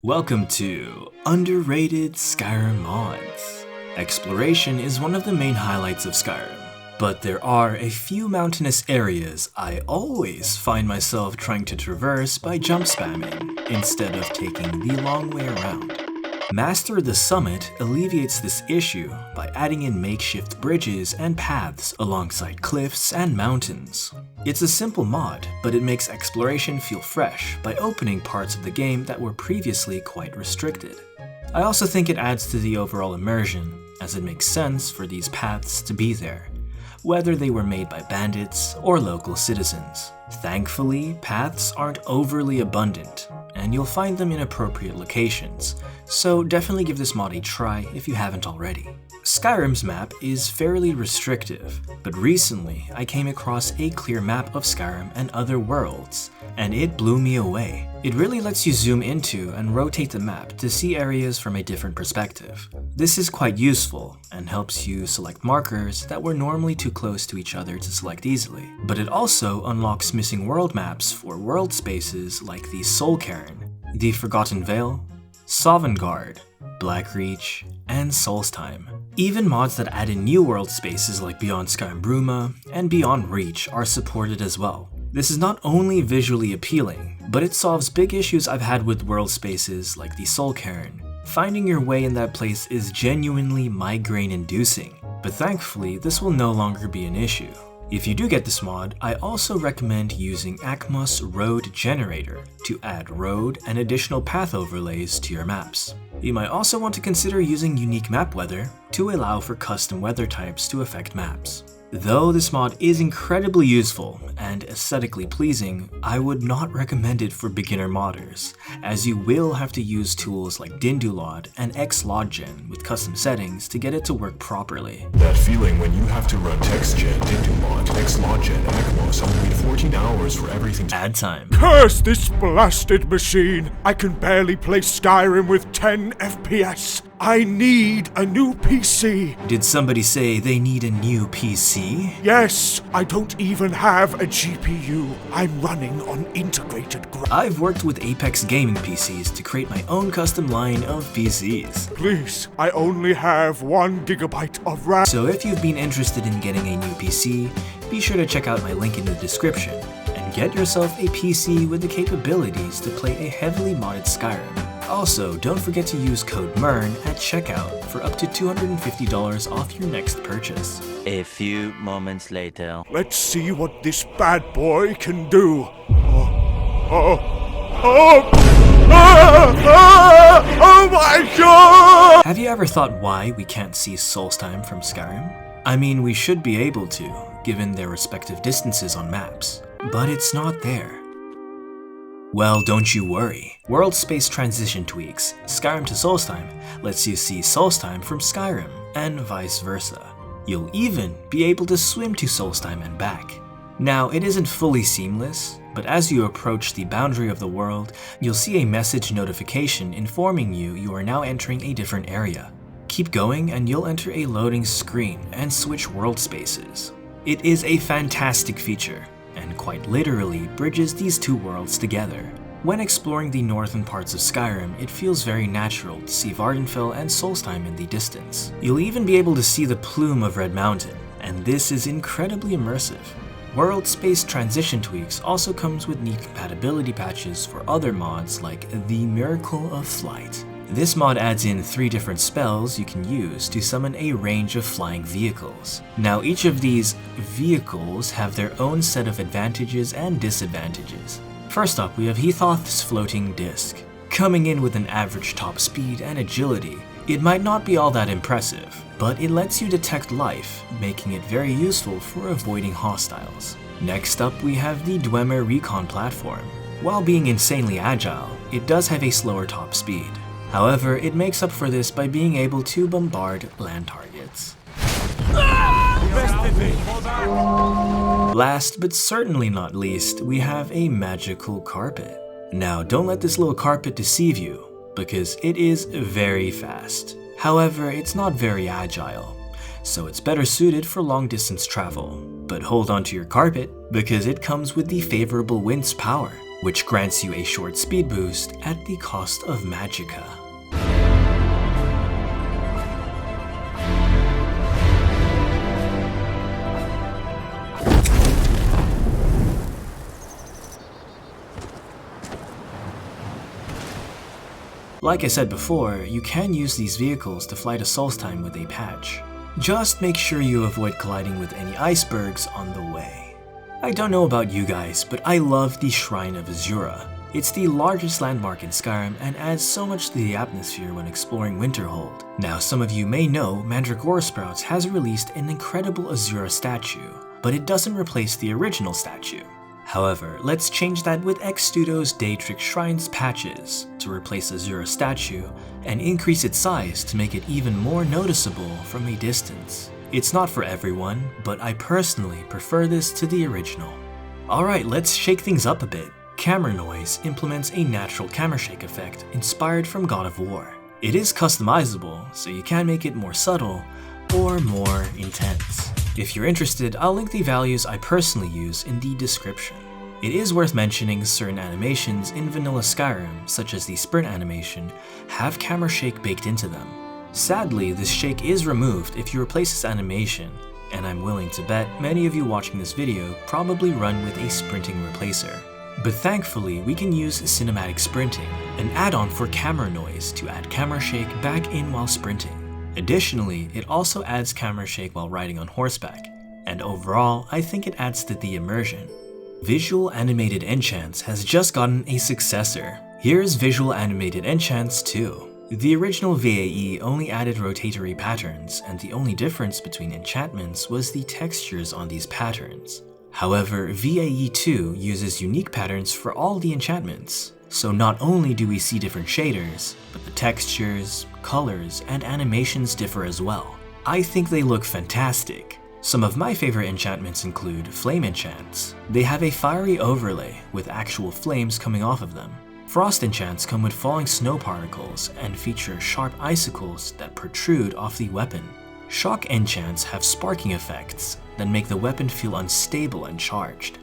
Welcome to Underrated Skyrim Mods. Exploration is one of the main highlights of Skyrim, but there are a few mountainous areas I always find myself trying to traverse by jump spamming instead of taking the long way around. Master the Summit alleviates this issue by adding in makeshift bridges and paths alongside cliffs and mountains. It's a simple mod, but it makes exploration feel fresh by opening parts of the game that were previously quite restricted. I also think it adds to the overall immersion, as it makes sense for these paths to be there, whether they were made by bandits or local citizens. Thankfully, paths aren't overly abundant, and you'll find them in appropriate locations, so definitely give this mod a try if you haven't already. Skyrim's map is fairly restrictive, but recently I came across a clear map of Skyrim and other worlds, and it blew me away. It really lets you zoom into and rotate the map to see areas from a different perspective. This is quite useful and helps you select markers that were normally too close to each other to select easily, but it also unlocks missing world maps for world spaces like the Solcairn, the Forgotten Vale, Sovngarde, Blackreach, and Solstheim. Even mods that add in new world spaces like Beyond Skyrim Bruma and Beyond Reach are supported as well. This is not only visually appealing, but it solves big issues I've had with world spaces like the Solcairn. Finding your way in that place is genuinely migraine-inducing, but thankfully this will no longer be an issue. If you do get this mod, I also recommend using Acmos Road Generator to add road and additional path overlays to your maps. You might also want to consider using unique map weather to allow for custom weather types to affect maps. Though this mod is incredibly useful and aesthetically pleasing, I would not recommend it for beginner modders, as you will have to use tools like Dindulod and Xlodgen with custom settings to get it to work properly. That feeling when you have to run TextGen, Dindulod, Xlodgen, Acmos, and wait 14 hours for everything to Ad time. Curse this blasted machine! I can barely play Skyrim with 10 FPS. I need a new PC. Did somebody say they need a new PC? Yes, I don't even have a GPU. I'm running on integrated I've worked with Apex Gaming PCs to create my own custom line of PCs. Please, I only have 1 GB of RAM. So if you've been interested in getting a new PC, be sure to check out my link in the description and get yourself a PC with the capabilities to play a heavily modded Skyrim. Also, don't forget to use code MERN at checkout for up to $250 off your next purchase. A few moments later. Let's see what this bad boy can do. Oh my god! Have you ever thought why we can't see Solstheim from Skyrim? I mean, we should be able to, given their respective distances on maps, but it's not there. Well, don't you worry. Worldspace transition tweaks, Skyrim to Solstheim, lets you see Solstheim from Skyrim, and vice versa. You'll even be able to swim to Solstheim and back. Now, it isn't fully seamless, but as you approach the boundary of the world, you'll see a message notification informing you are now entering a different area. Keep going and you'll enter a loading screen and switch world spaces. It is a fantastic feature, and quite literally bridges these two worlds together. When exploring the northern parts of Skyrim, it feels very natural to see Vardenfell and Solstheim in the distance. You'll even be able to see the plume of Red Mountain, and this is incredibly immersive. Worldspace transition tweaks also comes with neat compatibility patches for other mods like the Miracle of Flight. This mod adds in 3 different spells you can use to summon a range of flying vehicles. Now each of these vehicles have their own set of advantages and disadvantages. First up, we have Heathoth's floating disc. Coming in with an average top speed and agility, it might not be all that impressive, but it lets you detect life, making it very useful for avoiding hostiles. Next up, we have the Dwemer Recon platform. While being insanely agile, it does have a slower top speed. However, it makes up for this by being able to bombard land targets. Last but certainly not least, we have a magical carpet. Now, don't let this little carpet deceive you, because it is very fast. However, it's not very agile, so it's better suited for long distance travel. But hold on to your carpet, because it comes with the favorable wind's power. which grants you a short speed boost at the cost of magicka. Like I said before, you can use these vehicles to fly to Solstheim with a patch. Just make sure you avoid colliding with any icebergs on the way. I don't know about you guys, but I love the Shrine of Azura. It's the largest landmark in Skyrim and adds so much to the atmosphere when exploring Winterhold. Now, some of you may know Mandragora Sprouts has released an incredible Azura statue, but it doesn't replace the original statue. However, let's change that with Xstudo's Daedric Shrines patches to replace Azura's statue and increase its size to make it even more noticeable from a distance. It's not for everyone, but I personally prefer this to the original. Alright, let's shake things up a bit. Camera Noise implements a natural camera shake effect inspired from God of War. It is customizable, so you can make it more subtle or more intense. If you're interested, I'll link the values I personally use in the description. It is worth mentioning certain animations in vanilla Skyrim, such as the sprint animation, have camera shake baked into them. Sadly, this shake is removed if you replace this animation, and I'm willing to bet many of you watching this video probably run with a sprinting replacer. But thankfully, we can use cinematic sprinting, an add-on for camera noise to add camera shake back in while sprinting. Additionally, it also adds camera shake while riding on horseback, and overall, I think it adds to the immersion. Visual Animated Enchants has just gotten a successor. Here's Visual Animated Enchants 2. The original VAE only added rotatory patterns, and the only difference between enchantments was the textures on these patterns. However, VAE 2 uses unique patterns for all the enchantments. So not only do we see different shaders, but the textures, colors, and animations differ as well. I think they look fantastic. Some of my favorite enchantments include Flame Enchants. They have a fiery overlay with actual flames coming off of them. Frost Enchants come with falling snow particles and feature sharp icicles that protrude off the weapon. Shock Enchants have sparking effects that make the weapon feel unstable and charged.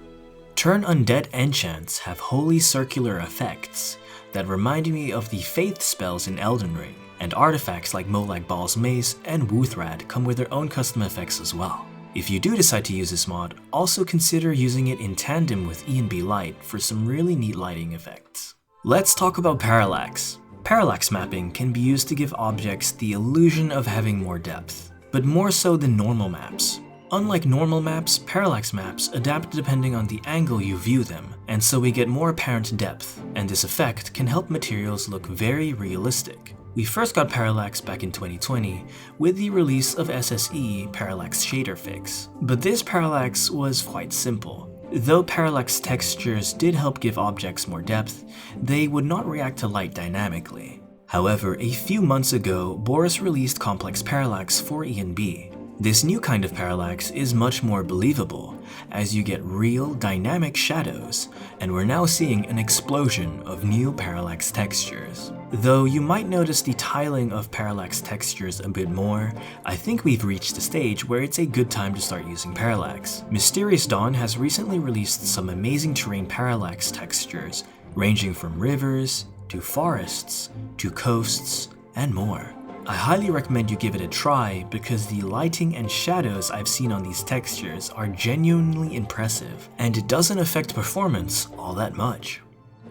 Turn Undead Enchants have holy circular effects that remind me of the Faith spells in Elden Ring, and artifacts like Molag Bal's Mace and Wuthrad come with their own custom effects as well. If you do decide to use this mod, also consider using it in tandem with E&B Light for some really neat lighting effects. Let's talk about Parallax. Parallax mapping can be used to give objects the illusion of having more depth, but more so than normal maps. Unlike normal maps, parallax maps adapt depending on the angle you view them, and so we get more apparent depth, and this effect can help materials look very realistic. We first got parallax back in 2020 with the release of SSE Parallax Shader Fix, but this parallax was quite simple. Though parallax textures did help give objects more depth, they would not react to light dynamically. However, a few months ago, Boris released Complex Parallax for E&B. This new kind of parallax is much more believable, as you get real dynamic shadows, and we're now seeing an explosion of new parallax textures. Though you might notice the tiling of parallax textures a bit more, I think we've reached a stage where it's a good time to start using parallax. MystiriousDawn has recently released some amazing terrain parallax textures, ranging from rivers, to forests, to coasts, and more. I highly recommend you give it a try because the lighting and shadows I've seen on these textures are genuinely impressive, and it doesn't affect performance all that much.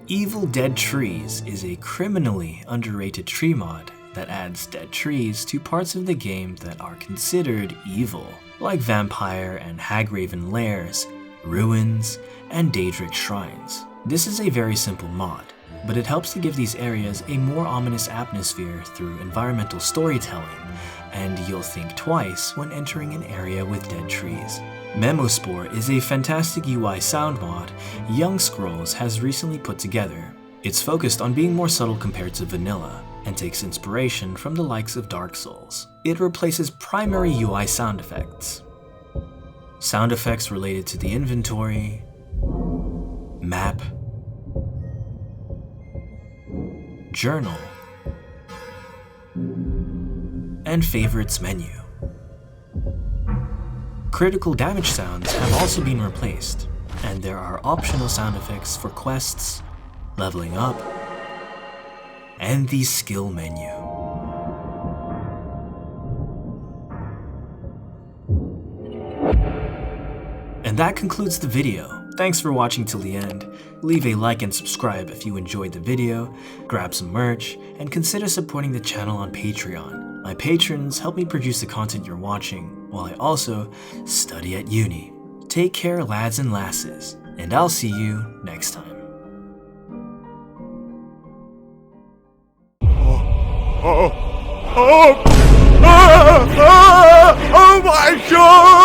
Evil Dead Trees is a criminally underrated tree mod that adds dead trees to parts of the game that are considered evil, like vampire and hagraven lairs, ruins, and Daedric shrines. This is a very simple mod, but it helps to give these areas a more ominous atmosphere through environmental storytelling, and you'll think twice when entering an area with dead trees. Memospore is a fantastic UI sound mod Young Scrolls has recently put together. It's focused on being more subtle compared to vanilla, and takes inspiration from the likes of Dark Souls. It replaces primary UI sound effects. Sound effects related to the inventory, map, journal, and favorites menu. Critical damage sounds have also been replaced. and there are optional sound effects for quests, leveling up, and the skill menu. And that concludes the video. Thanks for watching till the end. Leave a like and subscribe if you enjoyed the video, grab some merch, and consider supporting the channel on Patreon. My patrons help me produce the content you're watching, while I also study at uni. Take care, lads and lasses, and I'll see you next time. Oh my God!